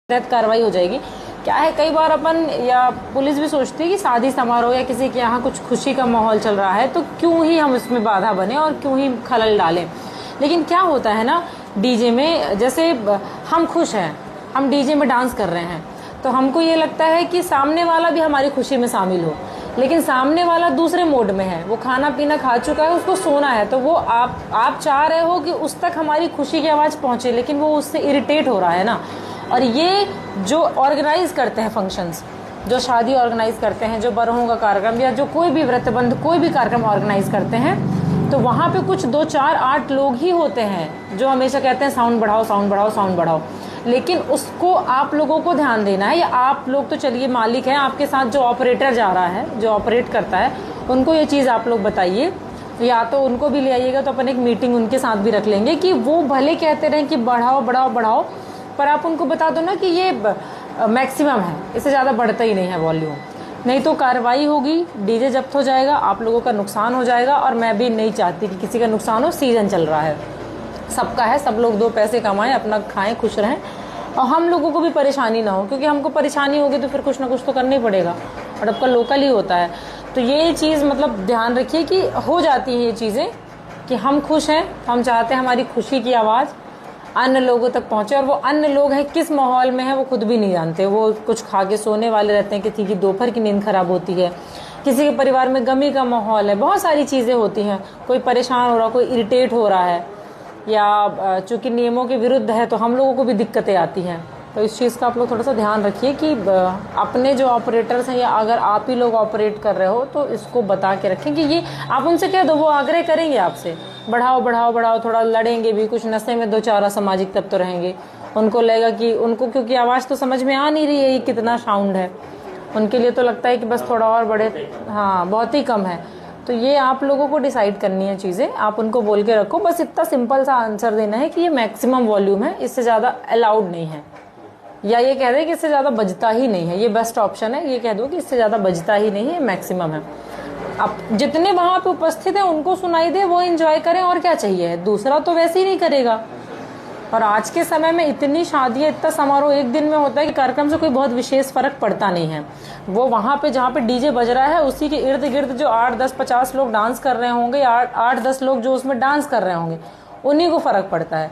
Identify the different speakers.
Speaker 1: तहत कार्रवाई हो जाएगी। क्या है, कई बार अपन या पुलिस भी सोचती है कि शादी समारोह या किसी के यहाँ कुछ खुशी का माहौल चल रहा है तो क्यों ही हम उसमें बाधा बने और क्यों ही खलल डालें। लेकिन क्या होता है ना, डीजे में जैसे हम खुश हैं, हम डीजे में डांस कर रहे हैं तो हमको ये लगता है कि सामने वाला भी हमारी खुशी में शामिल हो, लेकिन सामने वाला दूसरे मोड में है, वो खाना पीना खा चुका है, उसको सोना है, तो वो आप चाह रहे हो कि उस तक हमारी खुशी की आवाज़ पहुंचे, लेकिन वो उससे इरिटेट हो रहा है ना। और ये जो ऑर्गेनाइज करते हैं फंक्शंस, जो शादी ऑर्गेनाइज करते हैं, जो बरहों का कार्यक्रम या जो कोई भी व्रतबंध कोई भी कार्यक्रम ऑर्गेनाइज करते हैं, तो वहाँ पे कुछ 2 4 8 लोग ही होते हैं जो हमेशा कहते हैं साउंड बढ़ाओ साउंड बढ़ाओ साउंड बढ़ाओ। लेकिन उसको आप लोगों को ध्यान देना है, या आप लोग तो चलिए मालिक हैं, आपके साथ जो ऑपरेटर जा रहा है, जो ऑपरेट करता है, उनको ये चीज़ आप लोग बताइए, या तो उनको भी ले आइएगा तो अपन एक मीटिंग उनके साथ भी रख लेंगे कि वो भले कहते रहें कि बढ़ाओ बढ़ाओ बढ़ाओ, पर आप उनको बता दो ना कि ये मैक्सिमम है, इससे ज़्यादा बढ़ता ही नहीं है वॉल्यूम, नहीं तो कार्रवाई होगी, डीजे जब्त हो जाएगा, आप लोगों का नुकसान हो जाएगा। और मैं भी नहीं चाहती कि किसी का नुकसान हो, सीजन चल रहा है, सबका है, सब लोग 2 पैसे कमाएं, अपना खाएं, खुश रहें, और हम लोगों को भी परेशानी ना हो, क्योंकि हमको परेशानी होगी तो फिर कुछ ना कुछ तो करना ही पड़ेगा, और आपका लोकल ही होता है। तो ये चीज़ मतलब ध्यान रखिए कि हो जाती है ये चीज़ें कि हम खुश हैं, हम चाहते हैं हमारी खुशी की आवाज़ अन्य लोगों तक पहुंचे, और वो अन्य लोग हैं किस माहौल में है वो खुद भी नहीं जानते, वो कुछ खा के सोने वाले रहते हैं, किसी की दोपहर की नींद खराब होती है, किसी के परिवार में गमी का माहौल है, बहुत सारी चीज़ें होती हैं, कोई परेशान हो रहा, कोई इरिटेट हो रहा है, या चूंकि नियमों के विरुद्ध है तो हम लोगों को भी दिक्कतें आती हैं। तो इस चीज़ का आप लोग थोड़ा सा ध्यान रखिए कि अपने जो ऑपरेटर्स हैं, या अगर आप ही लोग ऑपरेट कर रहे हो तो इसको बता के रखें कि ये आप उनसे कह दो, वो आग्रह करेंगे आपसे, बढ़ाओ बढ़ाओ बढ़ाओ, थोड़ा लड़ेंगे भी, कुछ नशे में 2 4 असामाजिक तत्व रहेंगे, उनको लगेगा कि उनको, क्योंकि आवाज़ तो समझ में आ नहीं रही है ये कितना साउंड है, उनके लिए तो लगता है कि बस थोड़ा और बढ़े, हाँ बहुत ही कम है। तो ये आप लोगों को डिसाइड करनी है चीज़ें, आप उनको बोल के रखो, बस इतना सिंपल सा आंसर देना है कि ये मैक्सिमम वॉल्यूम है, इससे ज़्यादा अलाउड नहीं है, या ये कह दे कि इससे ज़्यादा बजता ही नहीं है, ये बेस्ट ऑप्शन है, ये कह दो कि इससे ज़्यादा बजता ही नहीं है, मैक्सिमम है। अब जितने वहाँ पे उपस्थित हैं उनको सुनाई दे, वो एंजॉय करें, और क्या चाहिए, दूसरा तो वैसे ही नहीं करेगा। और आज के समय में इतनी शादियाँ, इतना समारोह एक दिन में होता है कि कार्यक्रम से कोई बहुत विशेष फर्क पड़ता नहीं है। वो वहाँ पे जहाँ पे डीजे बज रहा है उसी के इर्द गिर्द जो 8 10 50 लोग डांस कर रहे होंगे, 8 10 लोग जो उसमें डांस कर रहे होंगे, उन्हीं को फर्क पड़ता है।